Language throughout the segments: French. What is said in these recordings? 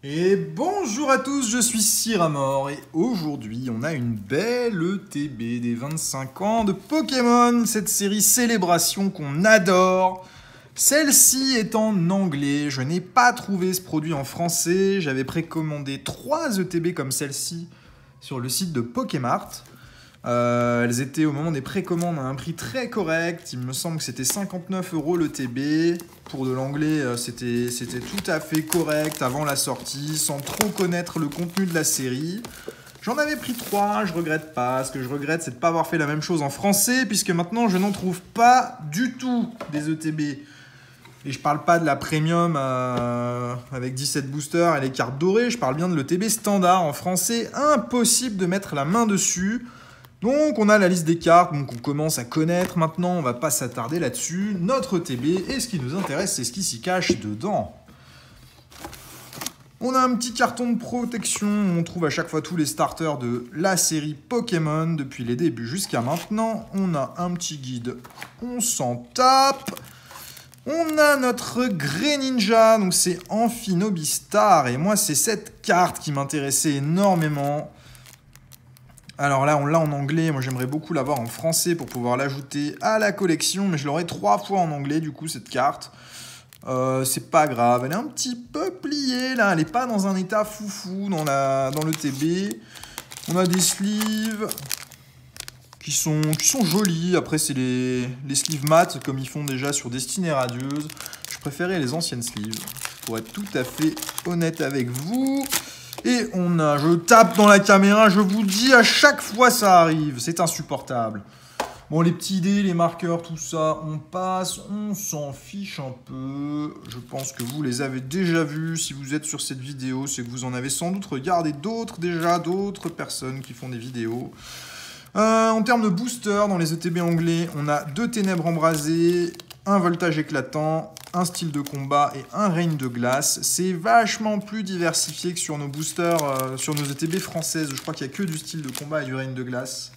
Et bonjour à tous, je suis Cyramor et aujourd'hui on a une belle ETB des 25 ans de Pokémon, cette série Célébration qu'on adore. Celle-ci est en anglais, je n'ai pas trouvé ce produit en français, j'avais précommandé 3 ETB comme celle-ci sur le site de Pokémart. Elles étaient au moment des précommandes à un prix très correct. Il me semble que c'était 59 € le TB. Pour de l'anglais, c'était tout à fait correct avant la sortie, sans trop connaître le contenu de la série. J'en avais pris 3, je regrette pas. Ce que je regrette, c'est de ne pas avoir fait la même chose en français, puisque maintenant je n'en trouve pas du tout des ETB. Et je parle pas de la premium avec 17 boosters et les cartes dorées, je parle bien de l'ETB standard en français. Impossible de mettre la main dessus. Donc on a la liste des cartes, donc on commence à connaître maintenant, on va pas s'attarder là-dessus. Notre ETB, et ce qui nous intéresse, c'est ce qui s'y cache dedans. On a un petit carton de protection où on trouve à chaque fois tous les starters de la série Pokémon, depuis les débuts jusqu'à maintenant. On a un petit guide, on s'en tape. On a notre Greninja, donc c'est Amphinobistar, et moi c'est cette carte qui m'intéressait énormément. Alors là, on l'a en anglais, moi j'aimerais beaucoup l'avoir en français pour pouvoir l'ajouter à la collection, mais je l'aurai 3 fois en anglais du coup cette carte. C'est pas grave, elle est un petit peu pliée là, elle est pas dans un état foufou dans le TB. On a des sleeves qui sont jolis, après c'est les sleeves mat comme ils font déjà sur Destinée Radieuse. Je préférais les anciennes sleeves, pour être tout à fait honnête avec vous. Et on a, je tape dans la caméra, je vous dis, à chaque fois ça arrive, c'est insupportable. Bon, les petits dés, les marqueurs, tout ça, on passe, on s'en fiche un peu. Je pense que vous les avez déjà vus, si vous êtes sur cette vidéo, c'est que vous en avez sans doute regardé d'autres déjà, d'autres personnes qui font des vidéos. En termes de booster, dans les ETB anglais, on a 2 ténèbres embrasées, un voltage éclatant, un style de combat et un règne de glace. C'est vachement plus diversifié que sur nos boosters, sur nos ETB françaises. Je crois qu'il n'y a que du style de combat et du règne de glace.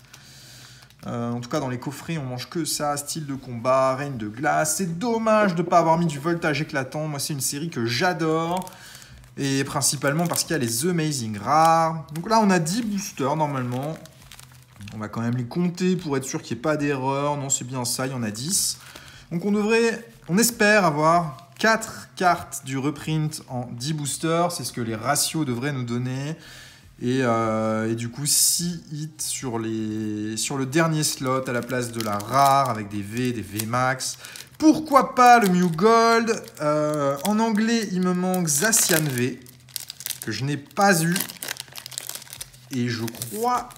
En tout cas, dans les coffrets, on mange que ça. Style de combat, règne de glace. C'est dommage de ne pas avoir mis du voltage éclatant. Moi, c'est une série que j'adore. Et principalement parce qu'il y a les Amazing rares. Donc là, on a 10 boosters normalement. On va quand même les compter pour être sûr qu'il n'y ait pas d'erreur. Non, c'est bien ça, il y en a 10. Donc on espère avoir 4 cartes du reprint en 10 boosters. C'est ce que les ratios devraient nous donner. Et du coup, 6 hits sur le dernier slot à la place de la rare avec des V, des V max. Pourquoi pas le Mew Gold. En anglais, il me manque Zacian V, que je n'ai pas eu. Et je crois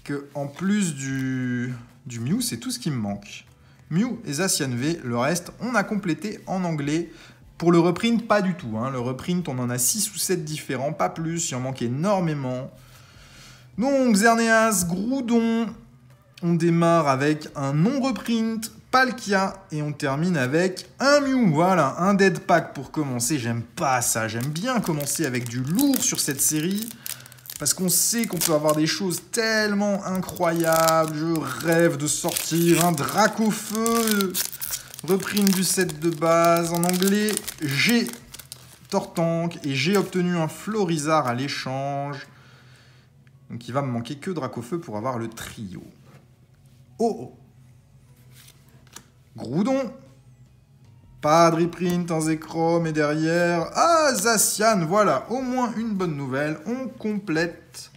que en plus du Mew, c'est tout ce qui me manque. Mew et Zacian V, le reste, on a complété en anglais. Pour le reprint, pas du tout. Hein. Le reprint, on en a 6 ou 7 différents, pas plus. Il en manque énormément. Donc, Xerneas, Groudon. On démarre avec un non-reprint, Palkia. Et on termine avec un Mew. Voilà, un dead pack pour commencer. J'aime pas ça. J'aime bien commencer avec du lourd sur cette série. Parce qu'on sait qu'on peut avoir des choses tellement incroyables. Je rêve de sortir un Dracofeu. Reprint du set de base. En anglais, j'ai Tortank et j'ai obtenu un Florizard à l'échange. Donc il va me manquer que Dracofeu pour avoir le trio. Oh. Groudon. Pas de reprint en Zekrom et derrière... Ah, Zacian, voilà, au moins une bonne nouvelle. On complète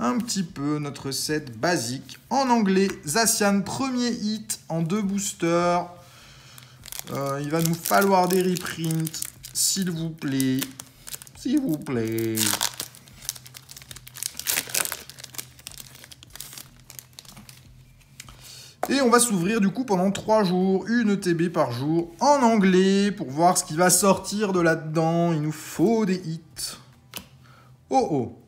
un petit peu notre set basique. En anglais, Zacian, premier hit en 2 boosters. Il va nous falloir des reprints, s'il vous plaît. S'il vous plaît. Et on va s'ouvrir du coup pendant 3 jours, une ETB par jour, en anglais, pour voir ce qui va sortir de là-dedans. Il nous faut des hits. Oh.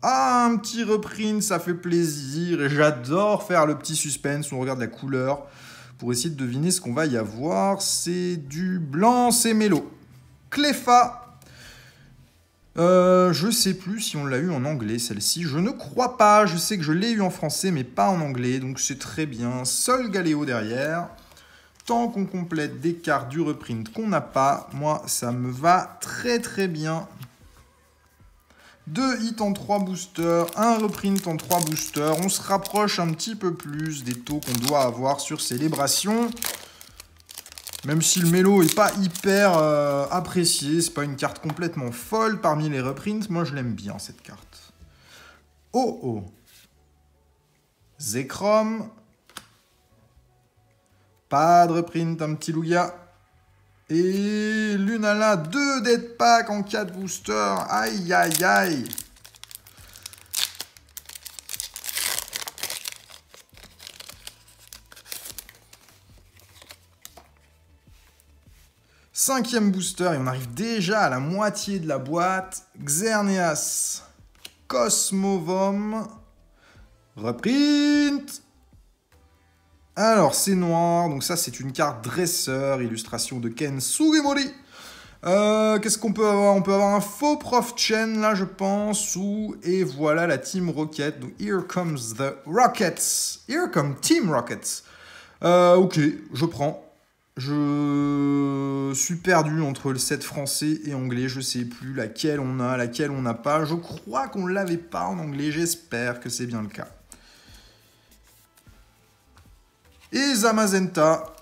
Ah, un petit reprint, ça fait plaisir. Et j'adore faire le petit suspense où on regarde la couleur pour essayer de deviner ce qu'on va y avoir. C'est du blanc, c'est mélo. Cleffa. Je sais plus si on l'a eu en anglais, celle-ci. Je ne crois pas. Je sais que je l'ai eu en français, mais pas en anglais. Donc c'est très bien. Sol Galéo derrière. Tant qu'on complète des cartes du reprint qu'on n'a pas, moi, ça me va très très bien. 2 hits en 3 boosters, un reprint en 3 boosters. On se rapproche un petit peu plus des taux qu'on doit avoir sur Célébration. Même si le mélo n'est pas hyper apprécié, c'est pas une carte complètement folle parmi les reprints, moi je l'aime bien cette carte. Oh oh. Zekrom. Pas de reprint, un petit Lugia. Et Lunala, 2 dead pack en 4 boosters. Aïe aïe aïe. Cinquième booster et on arrive déjà à la moitié de la boîte. Xerneas, Cosmovom, reprint. Alors c'est noir, donc ça c'est une carte dresseur, illustration de Ken Sugimori. Qu'est-ce qu'on peut avoir? On peut avoir un faux Prof Chen là je pense, et voilà la Team Rocket. Donc here comes the Rockets, here come Team Rockets. Ok, je prends. Je suis perdu entre le set français et anglais. Je sais plus laquelle on a, laquelle on n'a pas. Je crois qu'on ne l'avait pas en anglais. J'espère que c'est bien le cas. Et Zamazenta.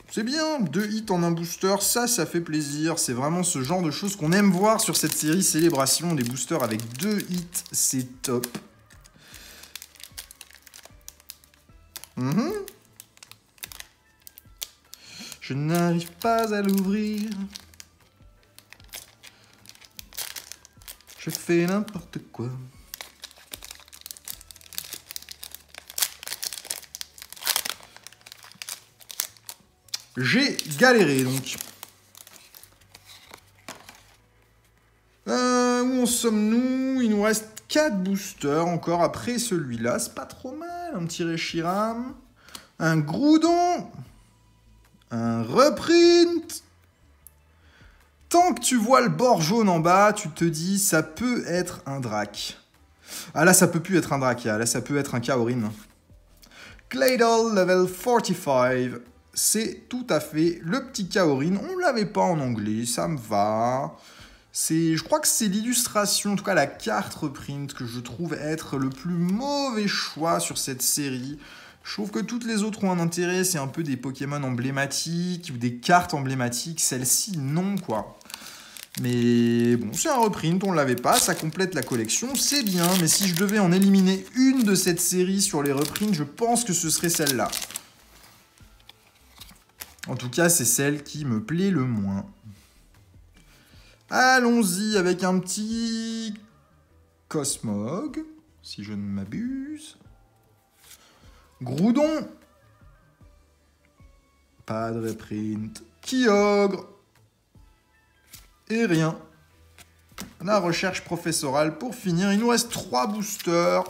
C'est bien, 2 hits en un booster. Ça fait plaisir. C'est vraiment ce genre de choses qu'on aime voir sur cette série Célébration. Des boosters avec 2 hits, c'est top. Je n'arrive pas à l'ouvrir. Je fais n'importe quoi. J'ai galéré donc. Où en sommes-nous? Il nous reste 4 boosters encore après celui-là. C'est pas trop mal. Un petit Reshiram. Un Groudon. Un reprint. Tant que tu vois le bord jaune en bas, tu te dis ça peut être un Drac. Ah là, ça peut plus être un Drakia. Là, ça peut être un Kaorin. Claydol level 45. C'est tout à fait le petit Kaorin. On ne l'avait pas en anglais, ça me va. Je crois que c'est l'illustration, en tout cas la carte reprint, que je trouve être le plus mauvais choix sur cette série. Je trouve que toutes les autres ont un intérêt, c'est un peu des Pokémon emblématiques ou des cartes emblématiques. Celle-ci, non, quoi. Mais bon, c'est un reprint, on ne l'avait pas, ça complète la collection, c'est bien. Mais si je devais en éliminer une de cette série sur les reprints, je pense que ce serait celle-là. En tout cas, c'est celle qui me plaît le moins. Allons-y avec un petit Cosmog, si je ne m'abuse. Groudon. Pas de reprint. Kyogre. Et rien. La recherche professorale pour finir. Il nous reste 3 boosters.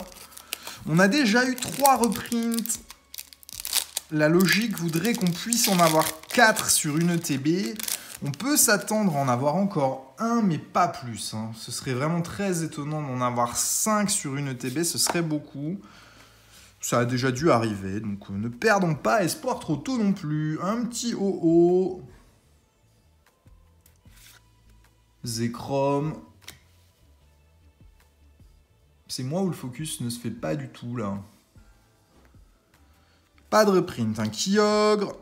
On a déjà eu 3 reprints. La logique voudrait qu'on puisse en avoir 4 sur une ETB. On peut s'attendre à en avoir encore un, mais pas plus. Hein. Ce serait vraiment très étonnant d'en avoir 5 sur une ETB. Ce serait beaucoup. Ça a déjà dû arriver, donc ne perdons pas espoir trop tôt non plus. Un petit OO. Zekrom. C'est moi où le focus ne se fait pas du tout, là. Pas de reprint, un Kyogre.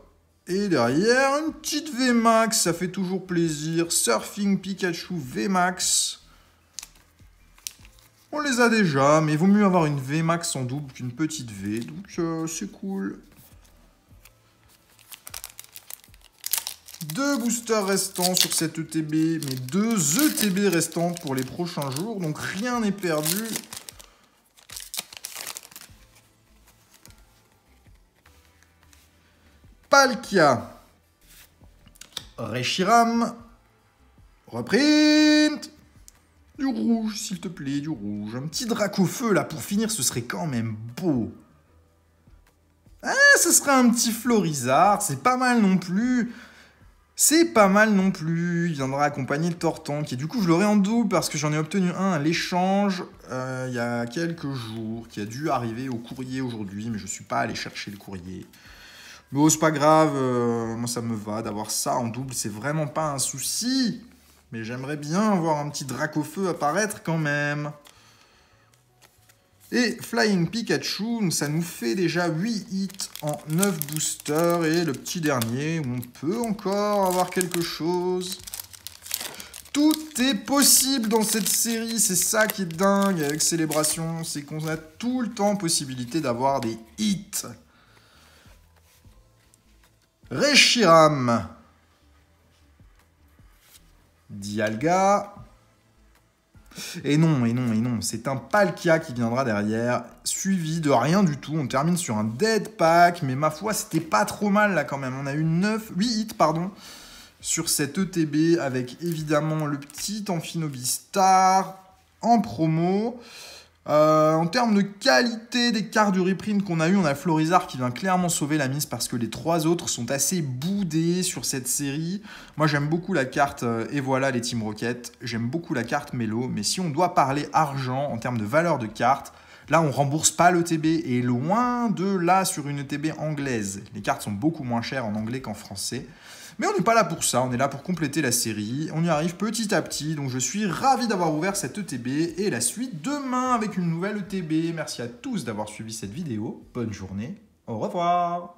Et derrière, une petite VMAX, ça fait toujours plaisir. Surfing Pikachu VMAX. On les a déjà, mais il vaut mieux avoir une VMAX en double qu'une petite V, donc c'est cool. 2 boosters restants sur cette ETB, mais 2 ETB restantes pour les prochains jours, donc rien n'est perdu. Palkia. Reshiram. Reprint. Du rouge, s'il te plaît, du rouge. Un petit Dracofeu, là, pour finir, ce serait quand même beau. Ah, ce serait un petit Florizard, c'est pas mal non plus. C'est pas mal non plus. Il viendra accompagner le Tortank. Et du coup, je l'aurai en double parce que j'en ai obtenu un à l'échange il y a quelques jours, qui a dû arriver au courrier aujourd'hui, mais je suis pas allé chercher le courrier. Mais oh, c'est pas grave, moi ça me va d'avoir ça en double, c'est vraiment pas un souci. Mais j'aimerais bien voir un petit Dracofeu apparaître quand même. Et Flying Pikachu, ça nous fait déjà 8 hits en 9 boosters. Et le petit dernier, où on peut encore avoir quelque chose. Tout est possible dans cette série, c'est ça qui est dingue avec Célébration, c'est qu'on a tout le temps possibilité d'avoir des hits. Reshiram. Dialga. Et non, c'est un Palkia qui viendra derrière, suivi de rien du tout. On termine sur un Dead Pack, mais ma foi, c'était pas trop mal là quand même. On a eu 8 hits, pardon, sur cette ETB, avec évidemment le petit Amphinobistar en promo. En termes de qualité des cartes du reprint qu'on a eu, on a Florizard qui vient clairement sauver la mise parce que les 3 autres sont assez boudés sur cette série. Moi j'aime beaucoup la carte, et voilà les Team Rocket, j'aime beaucoup la carte Mélo, mais si on doit parler argent en termes de valeur de carte, là on rembourse pas l'ETB et loin de là sur une ETB anglaise. Les cartes sont beaucoup moins chères en anglais qu'en français. Mais on n'est pas là pour ça, on est là pour compléter la série. On y arrive petit à petit, donc je suis ravi d'avoir ouvert cette ETB et la suite demain avec une nouvelle ETB. Merci à tous d'avoir suivi cette vidéo. Bonne journée, au revoir.